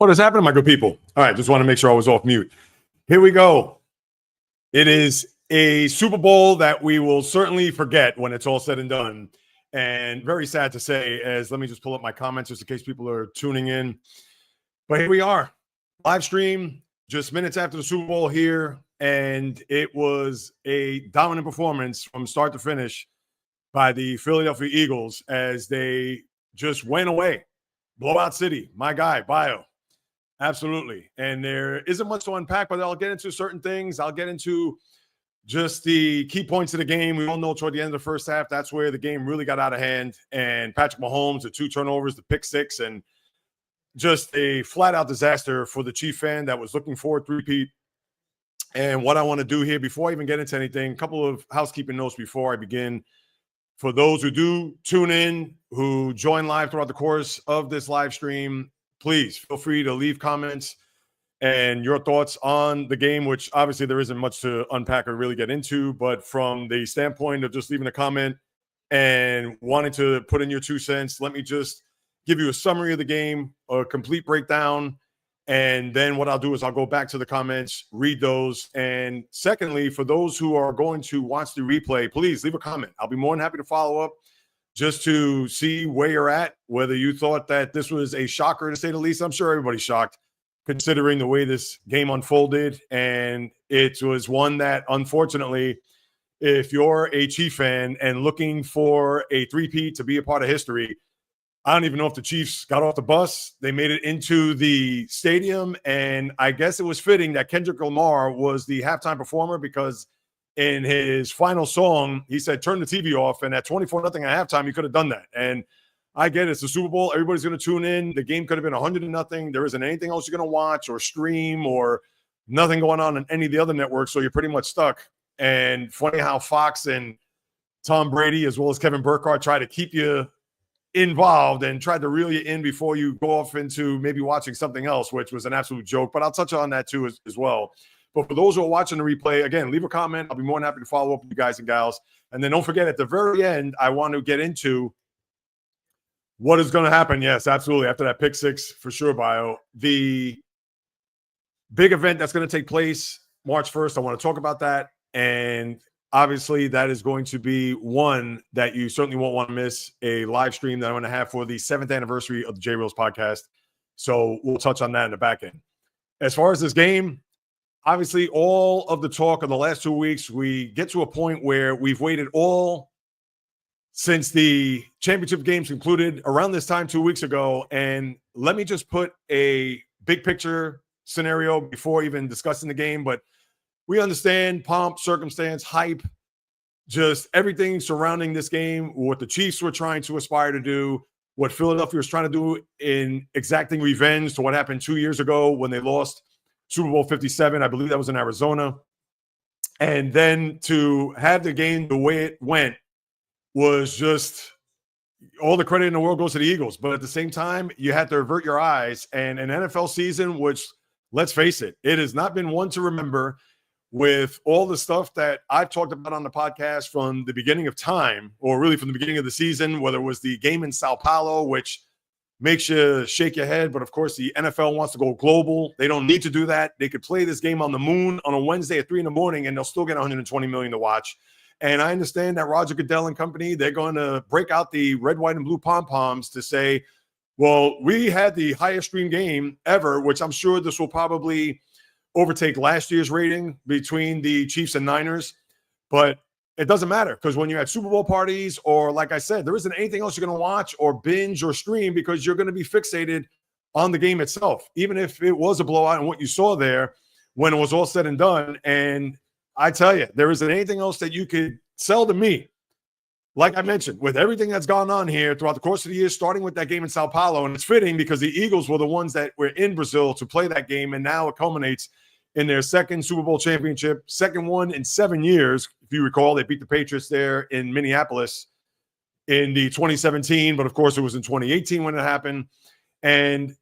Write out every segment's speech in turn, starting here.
What is happening, my good people? All right, just want to make sure I was off mute. Here we go. It is a Super Bowl that we will certainly forget when it's all said and done. And very sad to say, as let me just pull up my comments just in case people are tuning in. But here we are, live stream, just minutes after the Super Bowl here. And it was a dominant performance from start to finish by the Philadelphia Eagles as they just went away. Blowout City, my guy, Bio. Absolutely. And there isn't much to unpack, but I'll get into certain things. I'll get into just the key points of the game. We all know toward the end of the first half, that's where the game really got out of hand. And Patrick Mahomes, the 2 turnovers, the pick 6, and just a flat-out disaster for the Chief fan that was looking forward to repeat. And what I want to do here, before I even get into anything, a couple of housekeeping notes before I begin. For those who do tune in, who join live throughout the course of this live stream, please feel free to leave comments and your thoughts on the game, which obviously there isn't much to unpack or really get into. But from the standpoint of just leaving a comment and wanting to put in your 2 cents, let me just give you a summary of the game, a complete breakdown. And then what I'll do is I'll go back to the comments, read those. And secondly, for those who are going to watch the replay, please leave a comment. I'll be more than happy to follow up just to see where you're at, whether you thought that this was a shocker to say the least. I'm sure everybody's shocked considering the way this game unfolded. And it was one that, unfortunately, if you're a Chief fan and looking for a three-peat to be a part of history, I don't even know if the Chiefs got off the bus. They made it into the stadium, and I guess it was fitting that Kendrick Lamar was the halftime performer because in his final song, he said, turn the TV off, and at 24-0 at halftime, he could have done that. And I get it. It's the Super Bowl. Everybody's going to tune in. The game could have been 100-0. There isn't anything else you're going to watch or stream or nothing going on any of the other networks, so you're pretty much stuck. And funny how Fox and Tom Brady, as well as Kevin Burkhardt, try to keep you involved and tried to reel you in before you go off into maybe watching something else, which was an absolute joke. But I'll touch on that too as well. But for those who are watching the replay, again, leave a comment. I'll be more than happy to follow up with you guys and gals. And then don't forget, at the very end, I want to get into what is going to happen. Yes, absolutely. After that pick 6, for sure, Bio. The big event that's going to take place March 1st, I want to talk about that. And obviously, that is going to be one that you certainly won't want to miss, a live stream that I'm going to have for the 7th anniversary of the J Reels podcast. So we'll touch on that in the back end. As far as this game, obviously, all of the talk of the last 2 weeks, we get to a point where we've waited all since the championship games concluded around this time 2 weeks ago. And let me just put a big picture scenario before even discussing the game. But we understand pomp, circumstance, hype, just everything surrounding this game, what the Chiefs were trying to aspire to do, what Philadelphia was trying to do in exacting revenge to what happened 2 years ago when they lost Super Bowl 57. I believe that was in Arizona. And then to have the game the way it went was just all the credit in the world goes to the Eagles. But at the same time, you had to avert your eyes. And an NFL season, which, let's face it, it has not been one to remember, with all the stuff that I've talked about on the podcast from the beginning of time, or really from the beginning of the season, whether it was the game in Sao Paulo, which makes you shake your head. But of course, the NFL wants to go global. They don't need to do that. They could play this game on the moon on a Wednesday at 3 a.m, and they'll still get 120 million to watch. And I understand that Roger Goodell and company, they're going to break out the red, white, and blue pom-poms to say, well, we had the highest stream game ever, which I'm sure this will probably overtake last year's rating between the Chiefs and Niners. But it doesn't matter, because when you're at Super Bowl parties, or like I said, there isn't anything else you're going to watch or binge or stream, because you're going to be fixated on the game itself, even if it was a blowout and what you saw there when it was all said and done. And I tell you, there isn't anything else that you could sell to me. Like I mentioned, with everything that's gone on here throughout the course of the year, starting with that game in Sao Paulo, and it's fitting because the Eagles were the ones that were in Brazil to play that game, and now it culminates in their second Super Bowl championship, second one in 7 years. If you recall, they beat the Patriots there in Minneapolis in the 2017, but of course it was in 2018 when it happened. And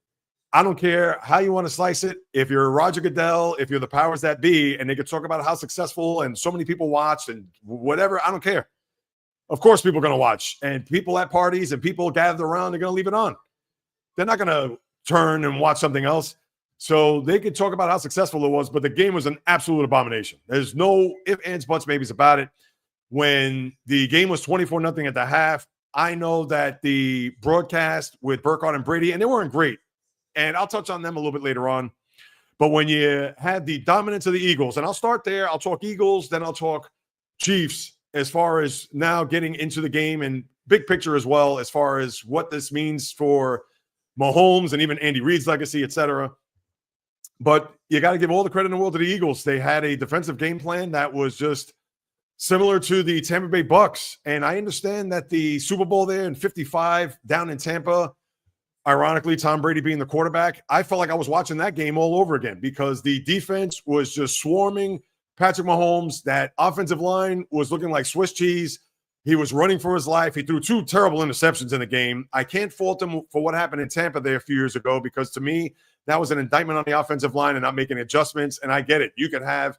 I don't care how you want to slice it. If you're Roger Goodell, if you're the powers that be, and they could talk about how successful and so many people watched and whatever, I don't care. Of course people are going to watch, and people at parties and people gathered around, they're going to leave it on. They're not going to turn and watch something else. So they could talk about how successful it was, but the game was an absolute abomination. There's no ifs, ands, buts, maybes about it. When the game was 24-0 at the half, I know that the broadcast with Burkhardt and Brady, and they weren't great, and I'll touch on them a little bit later on. But when you had the dominance of the Eagles, and I'll start there, I'll talk Eagles, then I'll talk Chiefs as far as now getting into the game and big picture as well as far as what this means for Mahomes and even Andy Reid's legacy, et cetera. But you got to give all the credit in the world to the Eagles. They had a defensive game plan that was just similar to the Tampa Bay Bucks. And I understand that the Super Bowl there in 55 down in Tampa, ironically, Tom Brady being the quarterback, I felt like I was watching that game all over again because the defense was just swarming Patrick Mahomes. That offensive line was looking like Swiss cheese. He was running for his life. He threw 2 terrible interceptions in the game. I can't fault him for what happened in Tampa there a few years ago because to me, that was an indictment on the offensive line and not making adjustments. And I get it. You could have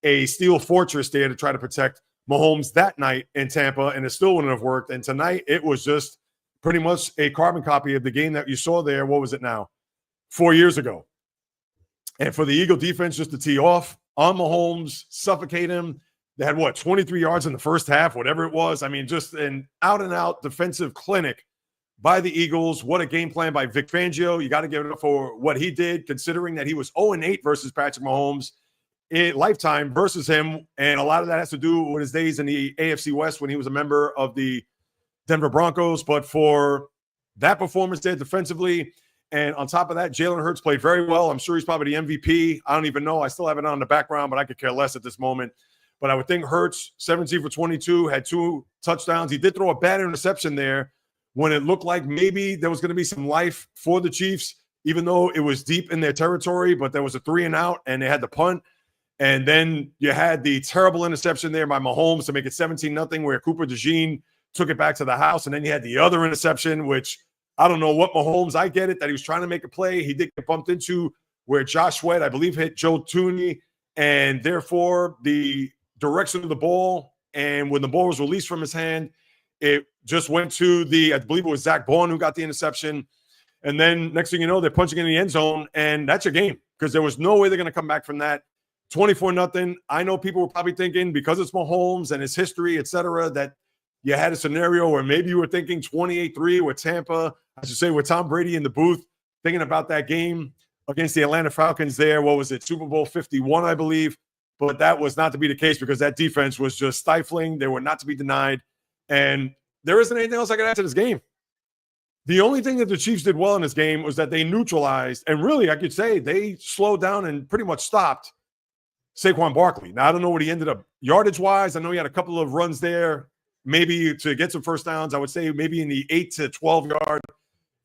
a steel fortress there to try to protect Mahomes that night in Tampa, and it still wouldn't have worked. And tonight, it was just pretty much a carbon copy of the game that you saw there. What was it now? 4 years ago. And for the Eagle defense just to tee off on Mahomes, suffocate him. They had, 23 yards in the first half, whatever it was. I mean, just an out-and-out defensive clinic by the Eagles. What a game plan by Vic Fangio. You got to give it up for what he did, considering that he was 0-8 versus Patrick Mahomes in lifetime versus him. And a lot of that has to do with his days in the AFC West when he was a member of the Denver Broncos. But for that performance there defensively, and on top of that, Jalen Hurts played very well. I'm sure he's probably the MVP. I don't even know. I still have it on the background, but I could care less at this moment. But I would think Hurts, 17 for 22, had 2 touchdowns. He did throw a bad interception there when it looked like maybe there was going to be some life for the Chiefs, even though it was deep in their territory. But there was a 3-and-out, and they had the punt. And then you had the terrible interception there by Mahomes to make it 17-0, where Cooper DeJean took it back to the house. And then you had the other interception, which I don't know what Mahomes, I get it, that he was trying to make a play. He did get bumped into where Josh Sweat, I believe, hit Joe Tooney. And therefore, the direction of the ball, and when the ball was released from his hand, it just went to I believe it was Zach Bourne who got the interception. And then next thing you know, they're punching in the end zone, and that's your game because there was no way they're going to come back from that. 24-0. I know people were probably thinking because it's Mahomes and his history, et cetera, that you had a scenario where maybe you were thinking 28-3 with Tampa, I should say with Tom Brady in the booth, thinking about that game against the Atlanta Falcons there. What was it? Super Bowl 51, I believe. But that was not to be the case because that defense was just stifling. They were not to be denied. And there isn't anything else I can add to this game. The only thing that the Chiefs did well in this game was that they neutralized, and really I could say they slowed down and pretty much stopped Saquon Barkley. Now, I don't know what he ended up yardage-wise. I know he had a couple of runs there, maybe to get some first downs. I would say maybe in the 8 to 12-yard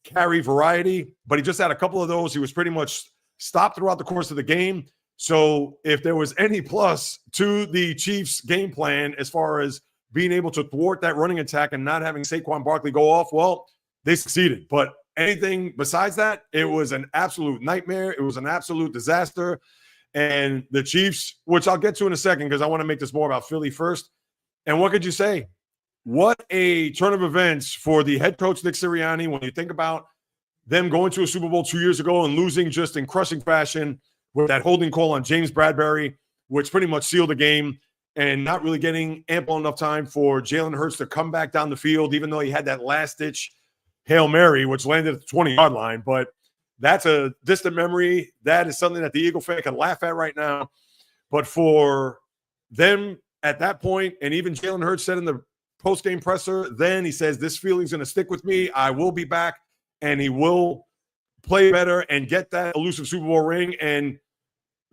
carry variety, but he just had a couple of those. He was pretty much stopped throughout the course of the game. So if there was any plus to the Chiefs' game plan as far as being able to thwart that running attack and not having Saquon Barkley go off, well, they succeeded. But anything besides that, it was an absolute nightmare. It was an absolute disaster. And the Chiefs, which I'll get to in a second because I want to make this more about Philly first. And what could you say? What a turn of events for the head coach, Nick Sirianni, when you think about them going to a Super Bowl 2 years ago and losing just in crushing fashion with that holding call on James Bradbury, which pretty much sealed the game, and not really getting ample enough time for Jalen Hurts to come back down the field, even though he had that last-ditch Hail Mary, which landed at the 20-yard line. But that's a distant memory. That is something that the Eagle fan can laugh at right now. But for them at that point, and even Jalen Hurts said in the post-game presser, then he says, this feeling's going to stick with me. I will be back, and he will play better and get that elusive Super Bowl ring. And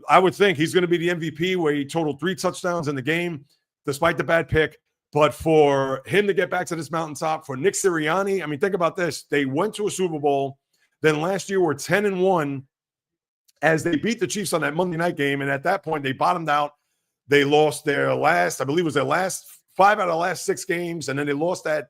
I would think he's going to be the MVP, where he totaled 3 touchdowns in the game, despite the bad pick. But for him to get back to this mountaintop, for Nick Sirianni, I mean, think about this. They went to a Super Bowl. Then last year were 10-1 as they beat the Chiefs on that Monday night game. And at that point, they bottomed out. They lost their last, I believe it was their last 5 out of the last 6 games. And then they lost that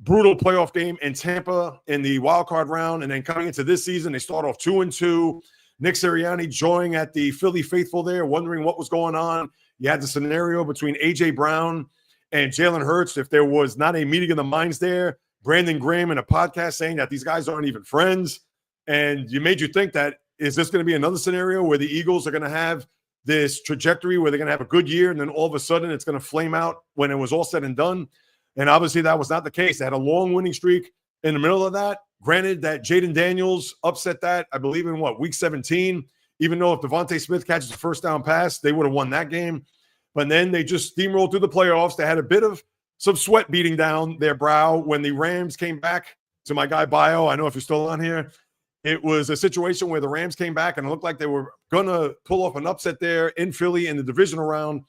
brutal playoff game in Tampa in the wild card round. And then coming into this season, they start off 2-2. Nick Sirianni joining at the Philly faithful there, wondering what was going on. You had the scenario between A.J. Brown and Jalen Hurts. If there was not a meeting of the minds there, Brandon Graham in a podcast saying that these guys aren't even friends. And you made you think that, is this going to be another scenario where the Eagles are going to have this trajectory where they're going to have a good year and then all of a sudden it's going to flame out when it was all said and done? And obviously that was not the case. They had a long winning streak in the middle of that. Granted that Jaden Daniels upset that, I believe, in week 17, even though if Devontae Smith catches a first down pass, they would have won that game. But then they just steamrolled through the playoffs. They had a bit of some sweat beating down their brow when the Rams came back. To my guy Bio, I know if you're still on here, it was a situation where the Rams came back and it looked like they were going to pull off an upset there in Philly in the divisional round.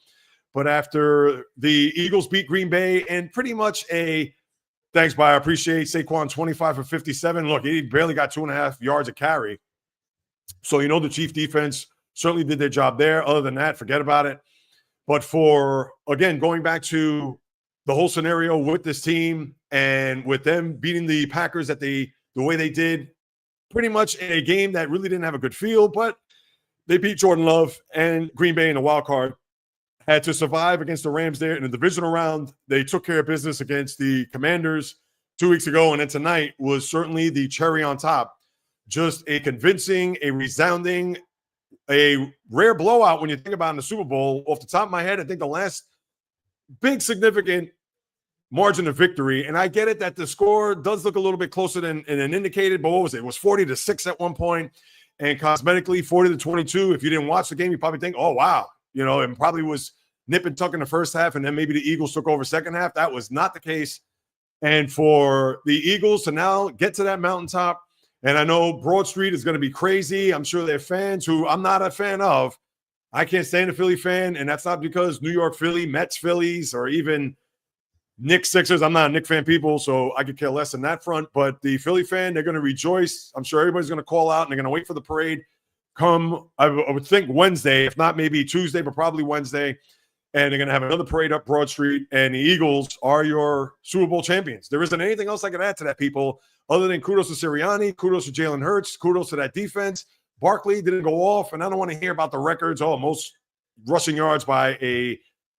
But after the Eagles beat Green Bay and pretty much thanks, Bio, I appreciate Saquon 25 for 57. Look, he barely got 2.5 yards a carry. So, the Chief defense certainly did their job there. Other than that, forget about it. But again, going back to the whole scenario with this team and with them beating the Packers the way they did, pretty much in a game that really didn't have a good feel, but they beat Jordan Love and Green Bay in the wild card. Had to survive against the Rams there in the divisional round. They took care of business against the Commanders 2 weeks ago, and then tonight was certainly the cherry on top. Just a convincing, a resounding, a rare blowout when you think about it in the Super Bowl. Off the top of my head, I think the last big significant margin of victory, and I get it that the score does look a little bit closer than indicated, but what was it? It was 40-6 at one point, and cosmetically 40-22. If you didn't watch the game, you probably think, oh, wow. It probably was nip and tuck in the first half, and then maybe the Eagles took over second half. That was not the case. And for the Eagles to now get to that mountaintop, and I know Broad Street is going to be crazy. I'm sure they're fans who I'm not a fan of. I can't stand a Philly fan, and that's not because New York Philly, Mets Phillies, or even Knicks Sixers. I'm not a Knicks fan, people, so I could care less on that front. But the Philly fan, they're going to rejoice. I'm sure everybody's going to call out, and they're going to wait for the parade come, I would think, Wednesday, if not maybe Tuesday, but probably Wednesday. And they're going to have another parade up Broad Street, and the Eagles are your Super Bowl champions. There isn't anything else I can add to that, people, other than kudos to Sirianni, kudos to Jalen Hurts, kudos to that defense. Barkley didn't go off, and I don't want to hear about the records. Oh, most rushing yards by a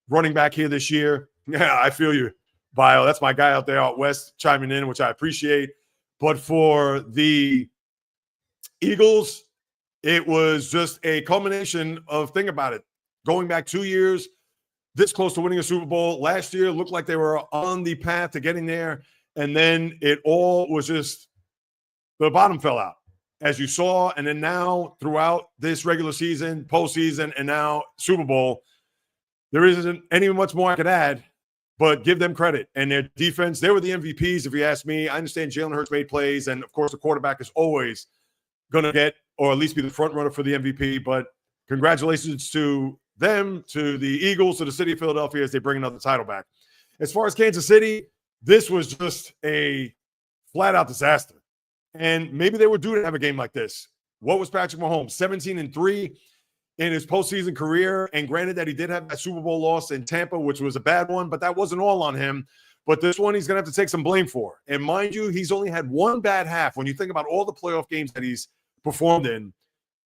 running back here this year. Yeah, I feel you, Bio. That's my guy out there out west chiming in, which I appreciate. But for the Eagles, it was just a culmination of, think about it, going back 2 years, this close to winning a Super Bowl. Last year looked like they were on the path to getting there, and then it all was just the bottom fell out, as you saw. And then now throughout this regular season, postseason, and now Super Bowl, there isn't any much more I could add, but give them credit. And their defense, they were the MVPs, if you ask me. I understand Jalen Hurts made plays, and of course the quarterback is always going to get, or at least be the front runner for the MVP. But congratulations to them, to the Eagles, to the city of Philadelphia as they bring another title back. As far as Kansas City, this was just a flat-out disaster. And maybe they were due to have a game like this. What was Patrick Mahomes? 17-3 in his postseason career. And granted that he did have that Super Bowl loss in Tampa, which was a bad one, but that wasn't all on him. But this one he's going to have to take some blame for. And mind you, he's only had one bad half. When you think about all the playoff games that he's performed in,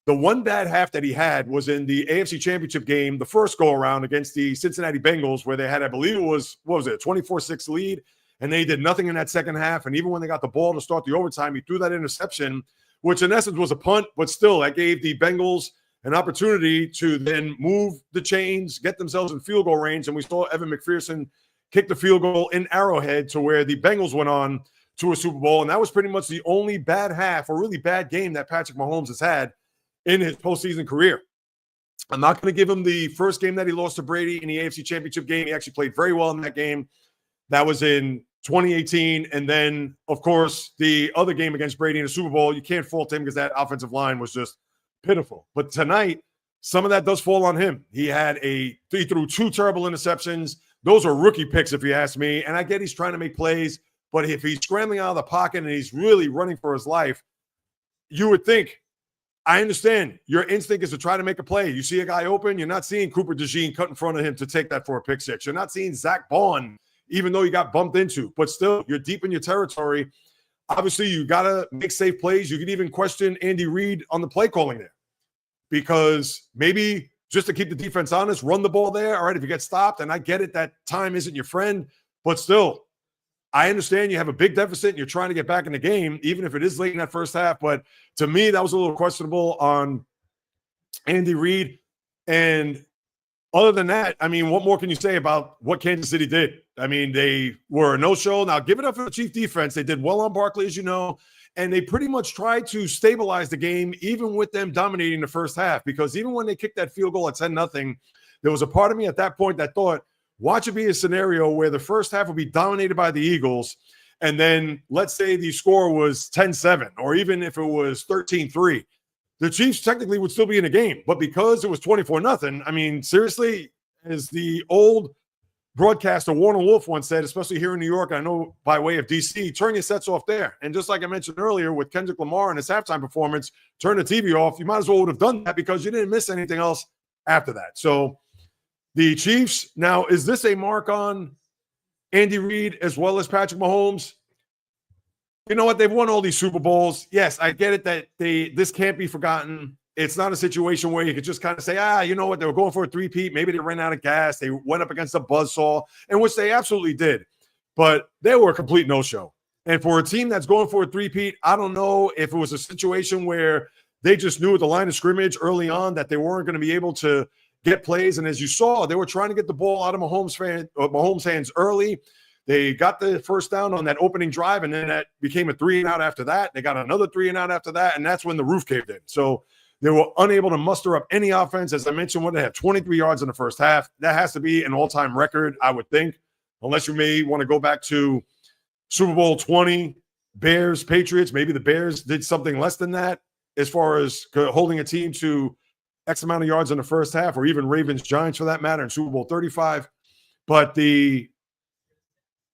the one bad half that he had was in the AFC Championship game, the first go-around against the Cincinnati Bengals, where they had, I believe it was, what was it, a 24-6 lead, and they did nothing in that second half. And even when they got the ball to start the overtime, he threw that interception, which in essence was a punt, but still that gave the Bengals an opportunity to then move the chains, get themselves in field goal range. And we saw Evan McPherson kick the field goal in Arrowhead to where the Bengals went on to a Super Bowl. And that was pretty much the only bad half or really bad game that Patrick Mahomes has had in his postseason career. I'm not going to give him the first game that he lost to Brady in the AFC Championship game. He actually played very well in that game. That was in 2018. And then, of course, the other game against Brady in the Super Bowl, you can't fault him because that offensive line was just pitiful. But tonight, some of that does fall on him. He threw two terrible interceptions. Those are rookie picks, if you ask me. And I get he's trying to make plays, but if he's scrambling out of the pocket and he's really running for his life, you would think, I understand your instinct is to try to make a play. You see a guy open, you're not seeing Cooper DeJean cut in front of him to take that for a pick six. You're not seeing Zach Bond, even though you got bumped into, but still you're deep in your territory. Obviously, you got to make safe plays. You can even question Andy Reid on the play calling there, because maybe just to keep the defense honest, run the ball there. All right, if you get stopped, and I get it that time isn't your friend, but still, I understand you have a big deficit and you're trying to get back in the game, even if it is late in that first half. But to me, that was a little questionable on Andy Reid. And other than that, I mean, what more can you say about what Kansas City did? I mean, they were a no-show. Now, give it up for the Chief defense. They did well on Barkley, as you know, and they pretty much tried to stabilize the game, even with them dominating the first half, because even when they kicked that field goal at 10-0, there was a part of me at that point that thought, watch it be a scenario where the first half will be dominated by the Eagles, and then let's say the score was 10-7, or even if it was 13-3. The Chiefs technically would still be in the game, but because it was 24-0, I mean, seriously, as the old broadcaster Warner Wolf once said, especially here in New York, I know by way of DC, turn your sets off there. And just like I mentioned earlier with Kendrick Lamar and his halftime performance, turn the TV off. You might as well would have done that because you didn't miss anything else after that. So the Chiefs, now, is this a mark on Andy Reid as well as Patrick Mahomes? You know what? They've won all these Super Bowls. Yes, I get it that this can't be forgotten. It's not a situation where you could just kind of say, you know what? They were going for a three-peat. Maybe they ran out of gas. They went up against a buzzsaw, and which they absolutely did. But they were a complete no-show. And for a team that's going for a three-peat, I don't know if it was a situation where they just knew at the line of scrimmage early on that they weren't going to be able to get plays. And as you saw, they were trying to get the ball out of Mahomes' hands early. They got the first down on that opening drive, and then that became a 3-and-out after that. They got another 3-and-out after that, and that's when the roof caved in. So they were unable to muster up any offense. As I mentioned, when they had 23 yards in the first half, that has to be an all-time record, I would think, unless you may want to go back to Super Bowl 20, Bears, Patriots. Maybe the Bears did something less than that as far as holding a team to X amount of yards in the first half, or even Ravens, Giants for that matter, in Super Bowl 35. But the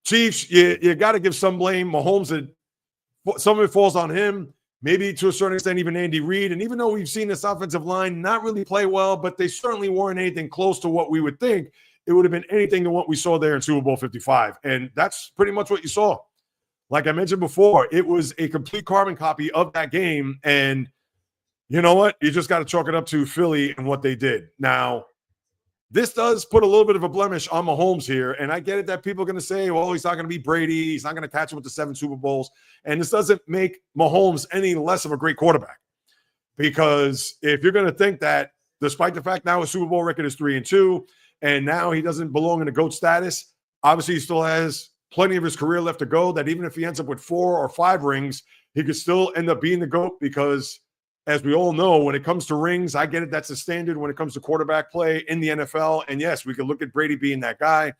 Chiefs, you got to give some blame. Mahomes, some of it falls on him, maybe to a certain extent even Andy Reid. And even though we've seen this offensive line not really play well, but they certainly weren't anything close to what we would think it would have been anything to what we saw there in Super Bowl 55. And that's pretty much what you saw. Like I mentioned before, it was a complete carbon copy of that game. And you know what? You just got to chalk it up to Philly and what they did. Now, this does put a little bit of a blemish on Mahomes here, and I get it that people are going to say, well, he's not going to be Brady. He's not going to catch him with the 7 Super Bowls. And this doesn't make Mahomes any less of a great quarterback, because if you're going to think that despite the fact now his Super Bowl record is 3-2, and now he doesn't belong in the GOAT status, obviously he still has plenty of his career left to go, that even if he ends up with 4 or 5 rings, he could still end up being the GOAT because – as we all know, when it comes to rings, I get it. That's the standard when it comes to quarterback play in the NFL. And yes, we could look at Brady being that guy.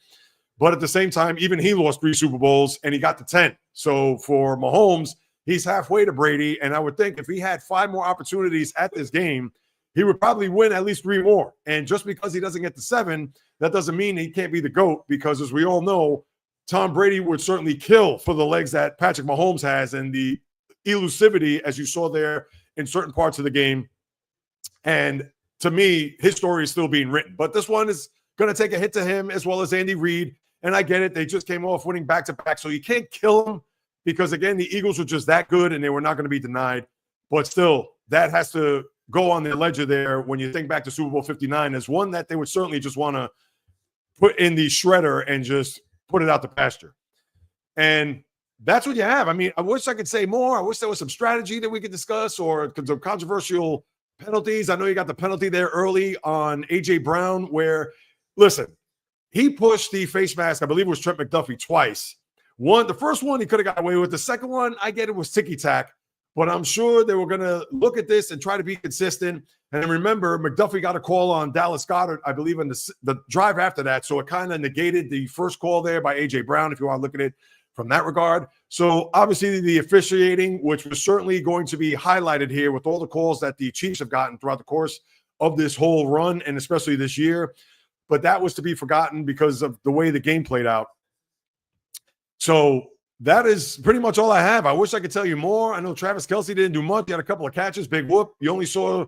But at the same time, even he lost 3 Super Bowls and he got to 10. So for Mahomes, he's halfway to Brady. And I would think if he had 5 more opportunities at this game, he would probably win at least 3 more. And just because he doesn't get to 7, that doesn't mean he can't be the GOAT, because as we all know, Tom Brady would certainly kill for the legs that Patrick Mahomes has and the elusivity, as you saw there, in certain parts of the game. And to me, his story is still being written. But this one is going to take a hit to him as well as Andy Reid. And I get it. They just came off winning back-to-back. So you can't kill them because, again, the Eagles were just that good and they were not going to be denied. But still, that has to go on the ledger there when you think back to Super Bowl 59 as one that they would certainly just want to put in the shredder and just put it out to pasture. And that's what you have. I mean, I wish I could say more. I wish there was some strategy that we could discuss or some controversial penalties. I know you got the penalty there early on A.J. Brown where, listen, he pushed the face mask, I believe it was Trent McDuffie, twice. The first one he could have got away with. The second one, I get it was ticky-tack. But I'm sure they were going to look at this and try to be consistent. And remember, McDuffie got a call on Dallas Goedert, I believe, in the drive after that. So it kind of negated the first call there by A.J. Brown, if you want to look at it from that regard. So obviously the officiating, which was certainly going to be highlighted here with all the calls that the Chiefs have gotten throughout the course of this whole run and especially this year. But that was to be forgotten because of the way the game played out. So that is pretty much all I have. I wish I could tell you more. I know Travis Kelce didn't do much. He had a couple of catches, big whoop. You only saw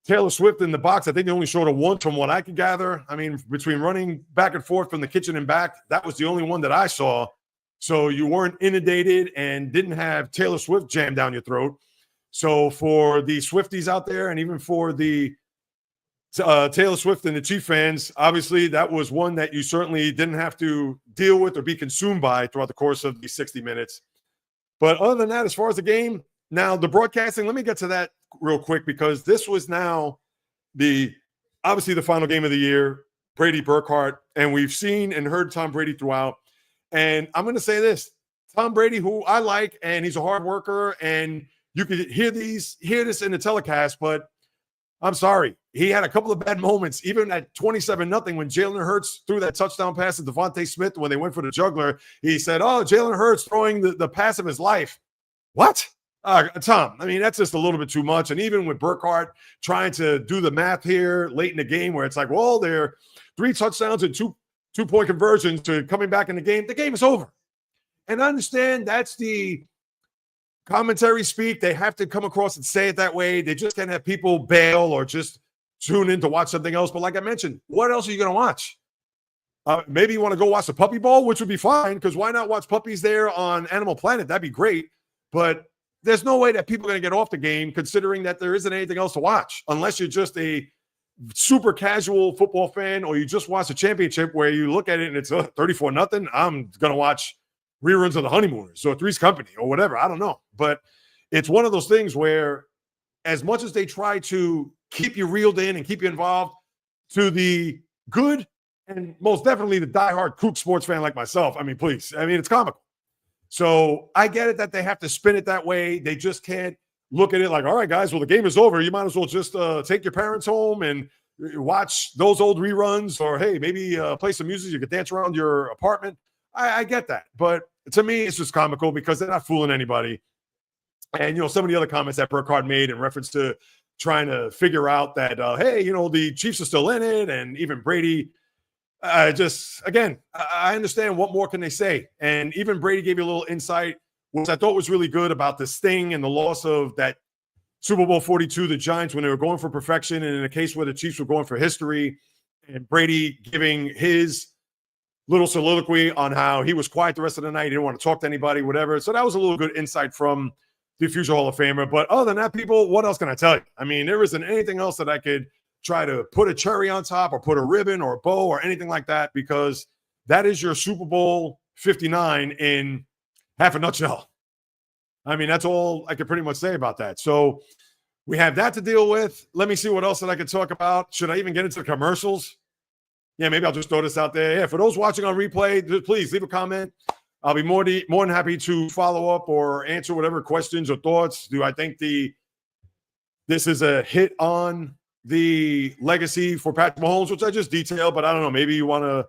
Taylor Swift in the box. I think they only showed a once from what I could gather. I mean, between running back and forth from the kitchen and back, that was the only one that I saw. So you weren't inundated and didn't have Taylor Swift jammed down your throat. So for the Swifties out there and even for the Taylor Swift and the Chief fans, obviously, that was one that you certainly didn't have to deal with or be consumed by throughout the course of these 60 minutes. But other than that, as far as the game, now the broadcasting, let me get to that real quick because this was now obviously the final game of the year, Brady Burkhardt, and we've seen and heard Tom Brady throughout. And I'm going to say this, Tom Brady, who I like, and he's a hard worker, and you could hear this in the telecast, but I'm sorry. He had a couple of bad moments, even at 27-0 when Jalen Hurts threw that touchdown pass to Devontae Smith when they went for the juggler. He said, oh, Jalen Hurts throwing the pass of his life. What? Tom, I mean, that's just a little bit too much. And even with Burkhardt trying to do the math here late in the game where it's like, well, there are 3 touchdowns and two-point conversions to coming back in the game is over. And I understand that's the commentary speak. They have to come across and say it that way. They just can't have people bail or just tune in to watch something else. But like I mentioned, what else are you going to watch? Maybe you want to go watch the Puppy Bowl, which would be fine, because why not watch puppies there on Animal Planet? That'd be great. But there's no way that people are going to get off the game considering that there isn't anything else to watch unless you're just a super casual football fan or you just watch a championship where you look at it and it's 34-0. I'm going to watch reruns of The Honeymooners or Three's Company or whatever. I don't know. But it's one of those things where as much as they try to keep you reeled in and keep you involved, to the good and most definitely the diehard kook sports fan like myself, I mean, please. I mean, it's comical. So I get it that they have to spin it that way. They just can't look at it like, all right, guys, well, the game is over. You might as well just take your parents home and watch those old reruns, or, hey, maybe play some music. You could dance around your apartment. I get that. But to me, it's just comical because they're not fooling anybody. And, some of the other comments that Burkhardt made in reference to trying to figure out that, hey, the Chiefs are still in it, and even Brady. I understand what more can they say. And even Brady gave you a little insight, which I thought was really good about the sting and the loss of that Super Bowl 42, the Giants, when they were going for perfection, and in a case where the Chiefs were going for history, and Brady giving his little soliloquy on how he was quiet the rest of the night. He didn't want to talk to anybody, whatever. So that was a little good insight from the future Hall of Famer. But other than that, people, what else can I tell you? I mean, there isn't anything else that I could try to put a cherry on top or put a ribbon or a bow or anything like that, because that is your Super Bowl 59 in half a nutshell. I mean, that's all I could pretty much say about that. So we have that to deal with. Let me see what else that I could talk about. Should I even get into the commercials? Yeah, maybe I'll just throw this out there. Yeah, for those watching on replay, please leave a comment. I'll be more than happy to follow up or answer whatever questions or thoughts. Do I think this is a hit on the legacy for Patrick Mahomes, which I just detailed, but I don't know, maybe you want to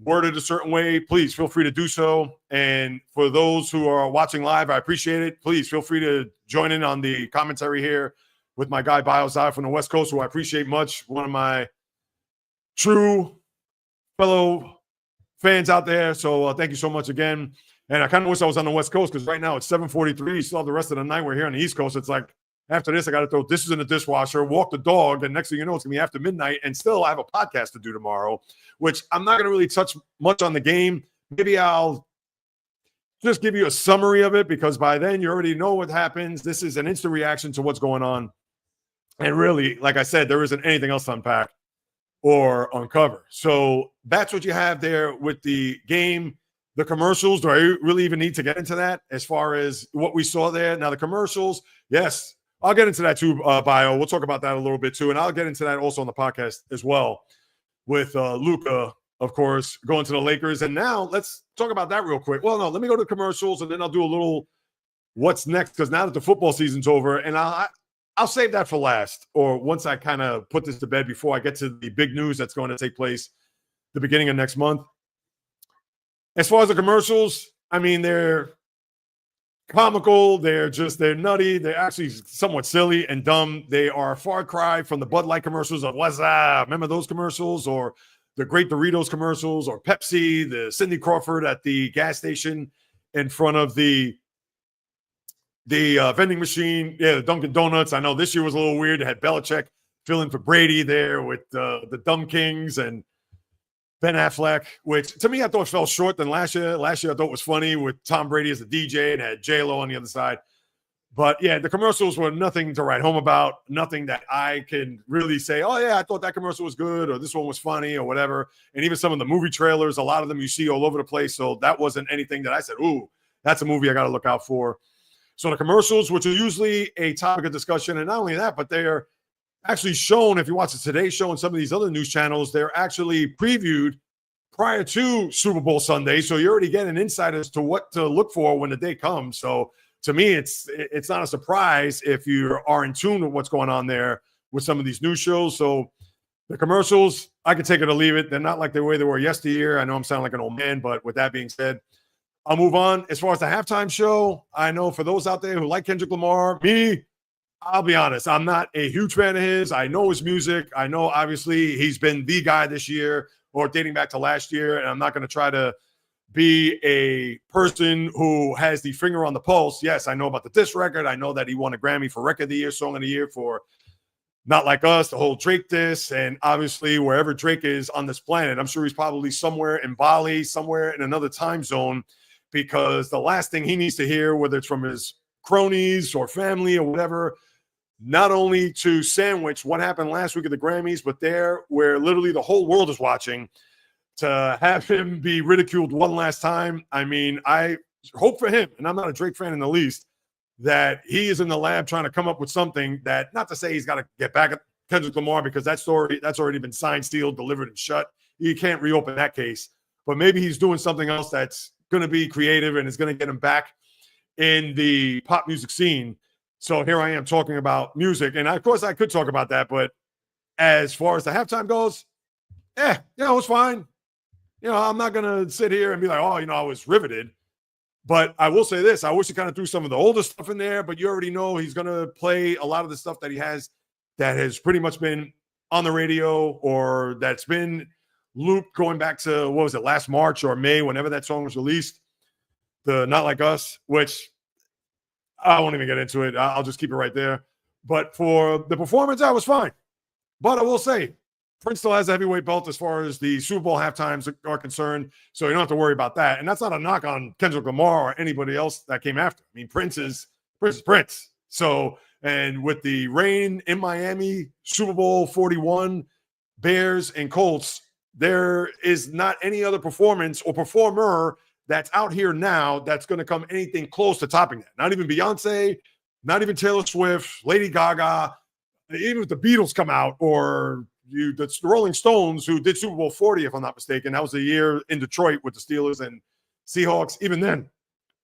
word it a certain way, please feel free to do so. And for those who are watching live, I appreciate it. Please feel free to join in on the commentary here with my guy Biozai from the West Coast, who I appreciate much. One of my true fellow fans out there. So thank you so much again. And I kind of wish I was on the West Coast, because right now it's 7:43. You still have the rest of the night. We're here on the East Coast. It's like, after this, I got to throw dishes in the dishwasher, walk the dog, and next thing you know, it's going to be after midnight, and still I have a podcast to do tomorrow, which I'm not going to really touch much on the game. Maybe I'll just give you a summary of it, because by then you already know what happens. This is an instant reaction to what's going on. And really, like I said, there isn't anything else to unpack or uncover. So that's what you have there with the game. The commercials, do I really even need to get into that as far as what we saw there? Now, the commercials, yes, I'll get into that too, Bio. We'll talk about that a little bit too. And I'll get into that also on the podcast as well with Luka, of course, going to the Lakers. And now let's talk about that real quick. Well, no, let me go to the commercials, and then I'll do a little what's next, because now that the football season's over, and I'll save that for last, or once I kind of put this to bed before I get to the big news that's going to take place the beginning of next month. As far as the commercials, I mean, they're comical. They're nutty. They're actually somewhat silly and dumb. They are a far cry from the Bud Light commercials of what's up? Remember those commercials? Or the Great Doritos commercials, or Pepsi, the Cindy Crawford at the gas station in front of the vending machine. Yeah, the Dunkin' Donuts. I know this year was a little weird. They had Belichick filling for Brady there with the Dumb Kings and Ben Affleck, which to me I thought fell short than last year. Last year I thought was funny with Tom Brady as the DJ and had J-Lo on the other side. But yeah, the commercials were nothing to write home about, nothing that I can really say, oh, yeah, I thought that commercial was good or this one was funny or whatever. And even some of the movie trailers, a lot of them you see all over the place. So that wasn't anything that I said, ooh, that's a movie I got to look out for. So the commercials, which are usually a topic of discussion, and not only that, but they are actually shown, if you watch the Today Show and some of these other news channels, they're actually previewed prior to Super Bowl Sunday. So you already get an insight as to what to look for when the day comes. So to me, it's not a surprise if you are in tune with what's going on there with some of these news shows. So the commercials, I can take it or leave it. They're not like the way they were yesteryear. I know I'm sounding like an old man, but with that being said, I'll move on. As far as the halftime show, I know for those out there who like Kendrick Lamar, me, I'll be honest, I'm not a huge fan of his. I know his music. I know, obviously, he's been the guy this year or dating back to last year, and I'm not going to try to be a person who has the finger on the pulse. Yes, I know about the diss record. I know that he won a Grammy for Record of the Year, Song of the Year for Not Like Us, the whole Drake diss, and obviously wherever Drake is on this planet, I'm sure he's probably somewhere in Bali, somewhere in another time zone, because the last thing he needs to hear, whether it's from his cronies or family or whatever, not only to sandwich what happened last week at the Grammys, but there where literally the whole world is watching, to have him be ridiculed one last time. I mean, I hope for him, and I'm not a Drake fan in the least, that he is in the lab trying to come up with something that, not to say he's got to get back at Kendrick Lamar, because that story, that's already been signed, sealed, delivered, and shut. You can't reopen that case. But maybe he's doing something else that's going to be creative and is going to get him back in the pop music scene. So here I am talking about music. And of course, I could talk about that. But as far as the halftime goes, it's fine. I'm not going to sit here and be like, oh, I was riveted. But I will say this. I wish he kind of threw some of the older stuff in there, but you already know he's going to play a lot of the stuff that he has that has pretty much been on the radio or that's been looped going back to, what was it, last March or May, whenever that song was released, the Not Like Us, which I won't even get into it. I'll just keep it right there. But for the performance, I was fine. But I will say, Prince still has a heavyweight belt as far as the Super Bowl halftimes are concerned, so you don't have to worry about that. And that's not a knock on Kendrick Lamar or anybody else that came after. I mean, Prince is Prince. So, and with the reign in Miami, Super Bowl 41, Bears and Colts, there is not any other performance or performer that's out here now that's going to come anything close to topping that. Not even Beyonce, not even Taylor Swift, Lady Gaga, even if the Beatles come out, or the Rolling Stones, who did Super Bowl 40, if I'm not mistaken. That was a year in Detroit with the Steelers and Seahawks. Even then,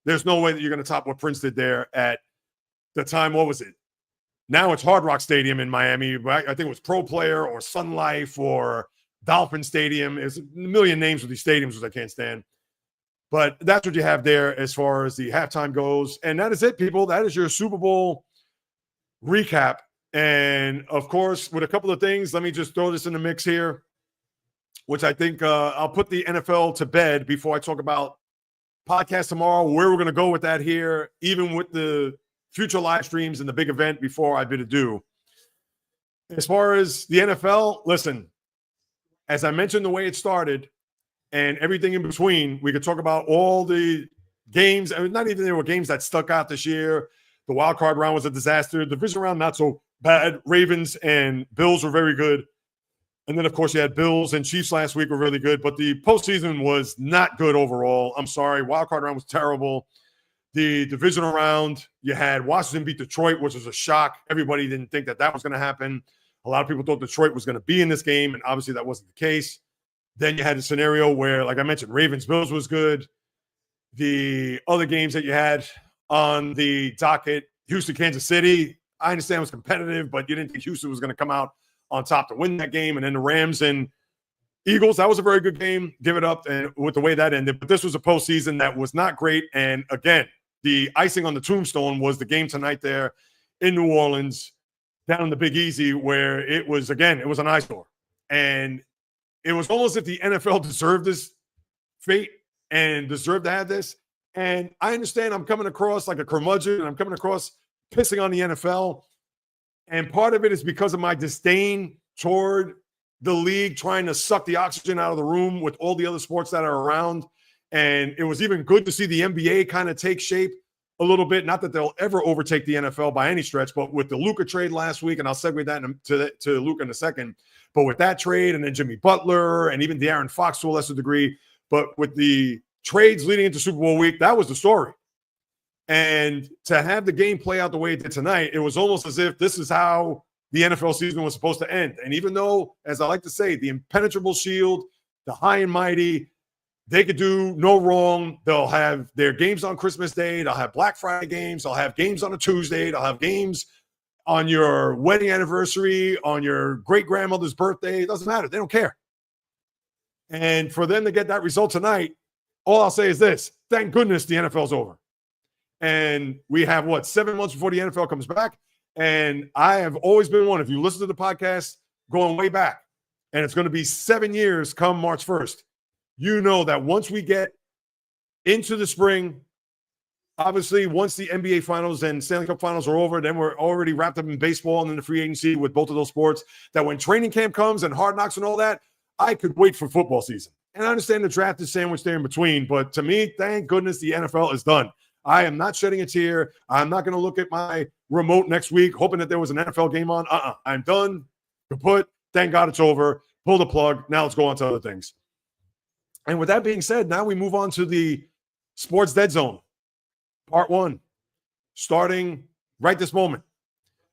there's no way that you're going to top what Prince did there at the time. What was it? Now it's Hard Rock Stadium in Miami. I think it was Pro Player or Sun Life or Dolphin Stadium. There's a million names with these stadiums, which I can't stand. But that's what you have there as far as the halftime goes. And that is it, people. That is your Super Bowl recap. And, of course, with a couple of things, let me just throw this in the mix here, which I think I'll put the NFL to bed before I talk about podcast tomorrow, where we're going to go with that here, even with the future live streams and the big event before I bid adieu. As far as the NFL, listen, as I mentioned, the way it started and everything in between, we could talk about all the games. I mean, not even there were games that stuck out this year. The wild card round was a disaster. The division round, not so bad. Ravens and Bills were very good. And then, of course, you had Bills and Chiefs last week were really good. But the postseason was not good overall. I'm sorry. Wild card round was terrible. The divisional round, you had Washington beat Detroit, which was a shock. Everybody didn't think that was going to happen. A lot of people thought Detroit was going to be in this game, and obviously that wasn't the case. Then you had a scenario where, like I mentioned, Ravens-Bills was good. The other games that you had on the docket, Houston-Kansas City, I understand it was competitive, but you didn't think Houston was going to come out on top to win that game. And then the Rams and Eagles, that was a very good game. Give it up, and with the way that ended. But this was a postseason that was not great. And again, the icing on the tombstone was the game tonight there in New Orleans, down in the Big Easy, where it was an eyesore. And it was almost as if the NFL deserved this fate and deserved to have this. And I understand I'm coming across like a curmudgeon, and I'm coming across pissing on the NFL. And part of it is because of my disdain toward the league trying to suck the oxygen out of the room with all the other sports that are around. And it was even good to see the NBA kind of take shape a little bit. Not that they'll ever overtake the NFL by any stretch, but with the Luka trade last week, and I'll segue that to Luka in a second. But with that trade, and then Jimmy Butler, and even De'Aaron Fox to a lesser degree, but with the trades leading into Super Bowl week, that was the story. And to have the game play out the way it did tonight, it was almost as if this is how the NFL season was supposed to end. And even though, as I like to say, the impenetrable shield, the high and mighty, they could do no wrong. They'll have their games on Christmas Day. They'll have Black Friday games. They'll have games on a Tuesday. They'll have games on your wedding anniversary, on your great-grandmother's birthday. It doesn't matter. They don't care. And for them to get that result tonight, all I'll say is this. Thank goodness the NFL's over. And we have, 7 months before the NFL comes back? And I have always been one, if you listen to the podcast, going way back, and it's going to be 7 years come March 1st, you know that once we get into the spring, obviously once the NBA Finals and Stanley Cup Finals are over, then we're already wrapped up in baseball and in the free agency with both of those sports, that when training camp comes and Hard Knocks and all that, I could wait for football season. And I understand the draft is sandwiched there in between, but to me, thank goodness the NFL is done. I am not shedding a tear. I'm not going to look at my remote next week hoping that there was an NFL game on. I'm done. Kaput. Thank God it's over. Pull the plug. Now let's go on to other things. And with that being said, now we move on to the Sports Dead Zone, part 1, starting right this moment.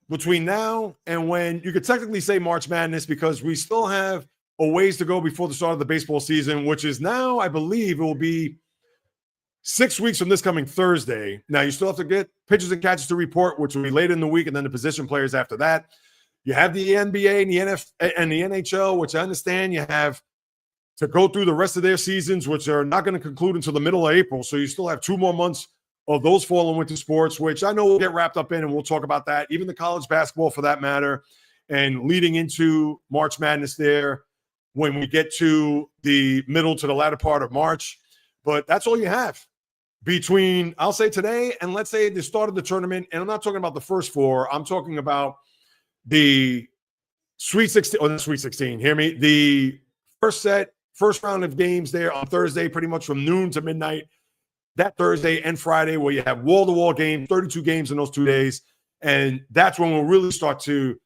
Between now and when you could technically say March Madness, because we still have a ways to go before the start of the baseball season, which is now, I believe it will be 6 weeks from this coming Thursday. Now, you still have to get pitchers and catches to report, which will be later in the week, and then the position players after that. You have the NBA and the NHL, which I understand you have to go through the rest of their seasons, which are not going to conclude until the middle of April. So you still have 2 more months of those fall and winter sports, which I know we'll get wrapped up in, and we'll talk about that. Even the college basketball, for that matter, and leading into March Madness there when we get to the middle to the latter part of March. But that's all you have between, I'll say, today and let's say the start of the tournament. And I'm not talking about the first 4. I'm talking about the Sweet 16, or the Sweet 16, hear me? The first round of games there on Thursday, pretty much from noon to midnight, that Thursday and Friday, where you have wall-to-wall games, 32 games in those 2 days. And that's when we'll really start to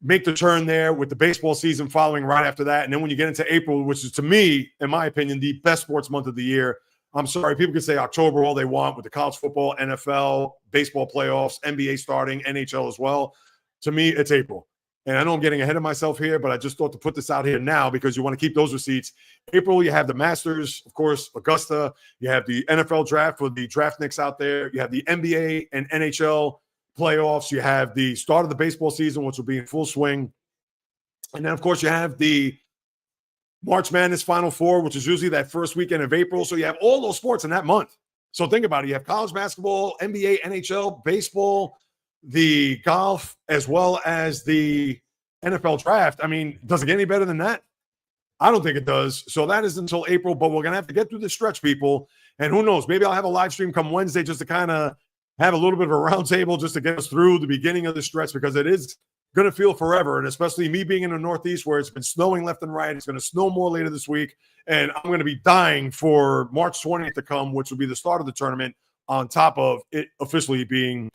make the turn there with the baseball season following right after that. And then when you get into April, which is, to me, in my opinion, the best sports month of the year. I'm sorry, people can say October all they want with the college football, NFL, baseball playoffs, NBA starting, NHL as well. To me, it's April. And I know I'm getting ahead of myself here, but I just thought to put this out here now because you want to keep those receipts. April, you have the Masters, of course, Augusta. You have the NFL draft for the draftniks out there. You have the NBA and NHL playoffs. You have the start of the baseball season, which will be in full swing. And then, of course, you have the March Madness Final Four, which is usually that first weekend of April. So you have all those sports in that month. So think about it. You have college basketball, NBA, NHL, baseball, the golf, as well as the NFL draft. I mean, does it get any better than that? I don't think it does. So that is until April, but we're going to have to get through the stretch, people. And who knows, maybe I'll have a live stream come Wednesday just to kind of have a little bit of a roundtable just to get us through the beginning of the stretch, because it is going to feel forever. And especially me being in the Northeast where it's been snowing left and right. It's going to snow more later this week. And I'm going to be dying for March 20th to come, which will be the start of the tournament, on top of it officially being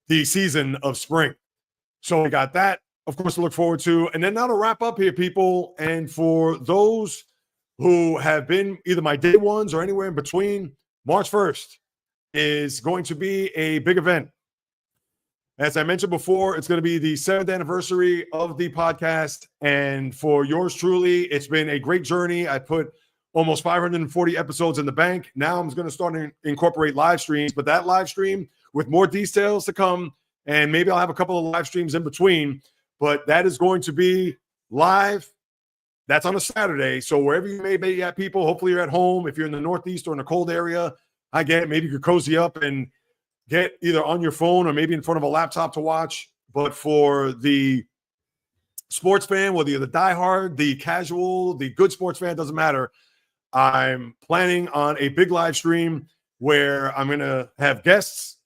the season of spring. So we got that, of course, to look forward to. And then now to wrap up here, people, and for those who have been either my day ones or anywhere in between, March 1st is going to be a big event. As I mentioned before, it's going to be the 7th anniversary of the podcast. And for yours truly, it's been a great journey. I put almost 540 episodes in the bank. Now I'm going to start to incorporate live streams, but that live stream with more details to come, and maybe I'll have a couple of live streams in between, but that is going to be live. That's on a Saturday. So wherever you may be at, people, hopefully you're at home. If you're in the Northeast or in a cold area, I get it. Maybe you could cozy up and get either on your phone or maybe in front of a laptop to watch. But for the sports fan, whether you're the diehard, the casual, the good sports fan, doesn't matter. I'm planning on a big live stream where I'm going to have guests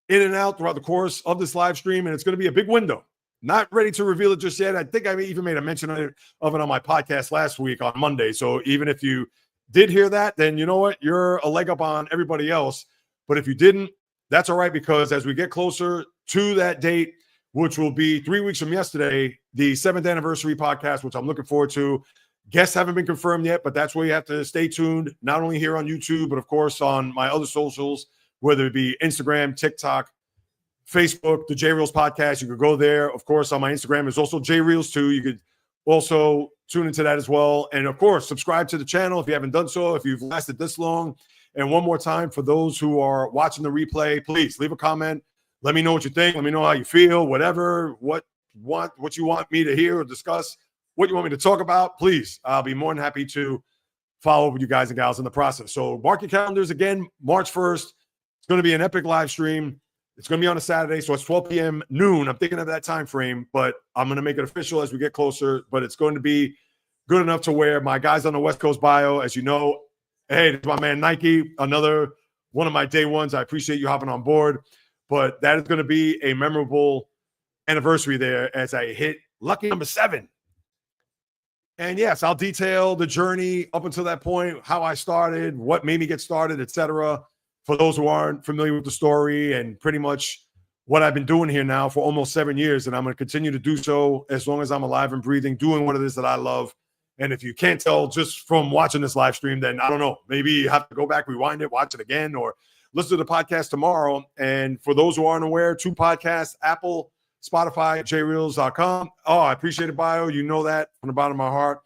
in and out throughout the course of this live stream, and it's going to be a big window. Not ready to reveal it just yet. I think I even made a mention of it on my podcast last week on Monday. So even if you did hear that, then you know what? You're a leg up on everybody else. But if you didn't, that's all right, because as we get closer to that date, which will be 3 weeks from yesterday, the 7th anniversary podcast, which I'm looking forward to. Guests haven't been confirmed yet, but that's where you have to stay tuned, not only here on YouTube, but of course on my other socials, whether it be Instagram, TikTok, Facebook, the J Reels podcast. You could go there. Of course, on my Instagram is also J Reels too. You could also tune into that as well. And of course, subscribe to the channel if you haven't done so, if you've lasted this long. And one more time, for those who are watching the replay, please leave a comment. Let me know what you think. Let me know how you feel, whatever, what you want me to hear or discuss, what you want me to talk about. Please, I'll be more than happy to follow up with you guys and gals in the process. So mark your calendars again, March 1st. It's going to be an epic live stream. It's going to be on a Saturday, so it's 12 p.m. noon. I'm thinking of that time frame, but I'm going to make it official as we get closer. But it's going to be good enough to where my guys on the West Coast bio, as you know, hey, this is my man Nike, another one of my day ones. I appreciate you hopping on board. But that is going to be a memorable anniversary there as I hit lucky number 7. And yes, I'll detail the journey up until that point, how I started, what made me get started, etc. For those who aren't familiar with the story, and pretty much what I've been doing here now for almost 7 years, and I'm going to continue to do so as long as I'm alive and breathing, doing what it is that I love. And if you can't tell just from watching this live stream, then I don't know, maybe you have to go back, rewind it, watch it again, or listen to the podcast tomorrow. And for those who aren't aware, 2 podcasts, Apple, Spotify, jreels.com. Oh, I appreciate it, bio. You know that from the bottom of my heart.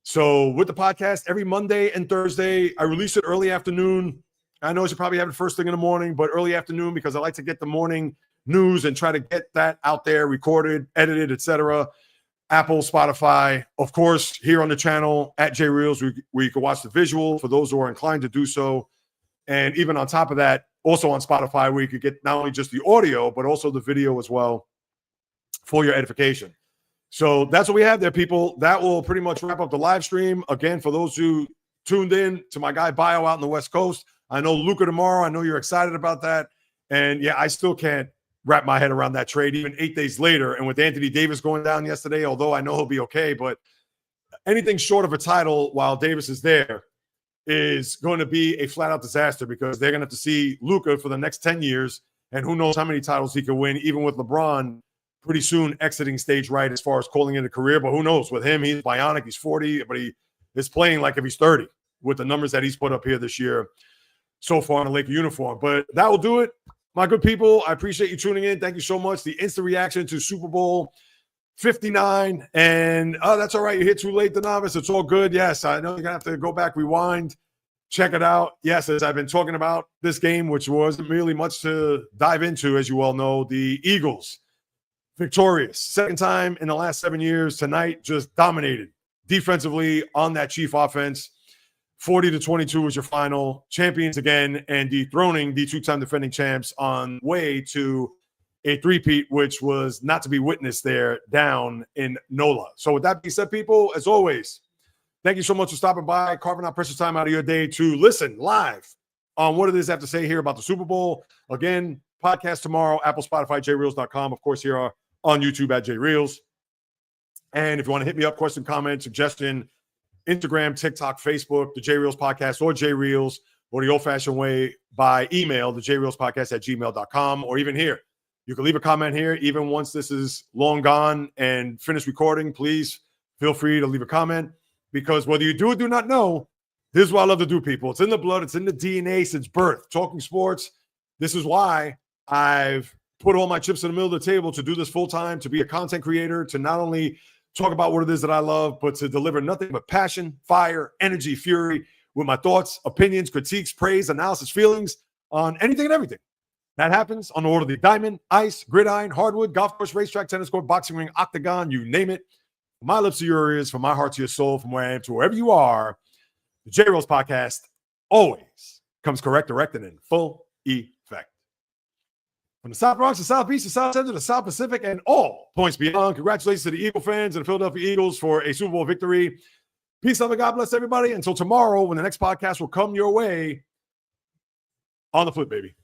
So with the podcast, every Monday and Thursday, I release it early afternoon. I know you probably have it first thing in the morning, but early afternoon, because I like to get the morning news and try to get that out there, recorded, edited, etc. Apple, Spotify, of course, here on the channel at JReels, where you can watch the visual for those who are inclined to do so. And even on top of that, also on Spotify, where you could get not only just the audio, but also the video as well for your edification. So that's what we have there, people. That will pretty much wrap up the live stream. Again, for those who tuned in to my guy Bio out in the West Coast, I know Luka tomorrow. I know you're excited about that. And yeah, I still can't wrap my head around that trade even 8 days later. And with Anthony Davis going down yesterday, although I know he'll be okay, but anything short of a title while Davis is there is going to be a flat-out disaster, because they're going to have to see Luka for the next 10 years, and who knows how many titles he can win, even with LeBron pretty soon exiting stage right as far as calling it a career. But who knows? With him, he's bionic. He's 40, but he is playing like if he's 30 with the numbers that he's put up here this year so far in the Laker uniform. But that will do it, my good people. I appreciate you tuning in. Thank you so much. The instant reaction to Super Bowl 59. And that's all right. You're here too late, the novice. It's all good. Yes, I know you're going to have to go back, rewind, check it out. Yes, as I've been talking about this game, which wasn't really much to dive into, as you all know, the Eagles victorious. Second time in the last 7 years. Tonight, just dominated defensively on that Chief offense. 40-22 was your final. Champions again, and dethroning the 2-time defending champs on way to a three-peat, which was not to be witnessed there down in NOLA. So with that being said, people, as always, thank you so much for stopping by, carving out precious time out of your day to listen live on what it is I have to say here about the Super Bowl. Again, podcast tomorrow, Apple, Spotify, jreels.com. Of course, here on YouTube at jreels. And if you want to hit me up, question, comment, suggestion, Instagram, TikTok, Facebook, the JReels podcast, or JReels, or the old-fashioned way by email, the jreelspodcast at gmail.com, or even here. You can leave a comment here. Even once this is long gone and finished recording, please feel free to leave a comment, because whether you do or do not know, this is what I love to do, people. It's in the blood. It's in the DNA since birth. Talking sports. This is why I've put all my chips in the middle of the table to do this full-time, to be a content creator, to not only talk about what it is that I love, but to deliver nothing but passion, fire, energy, fury with my thoughts, opinions, critiques, praise, analysis, feelings on anything and everything that happens on the order of the diamond, ice, gridiron, hardwood, golf course, racetrack, tennis court, boxing ring, octagon, you name it. From my lips to your ears, from my heart to your soul, from where I am to wherever you are, the JReels podcast always comes correct, direct, and in full effect. From the South Bronx, the South Beach, the South Central, the South Pacific, and all points beyond, congratulations to the Eagle fans and the Philadelphia Eagles for a Super Bowl victory. Peace, love, and God bless everybody. Until tomorrow, when the next podcast will come your way on the flip, baby.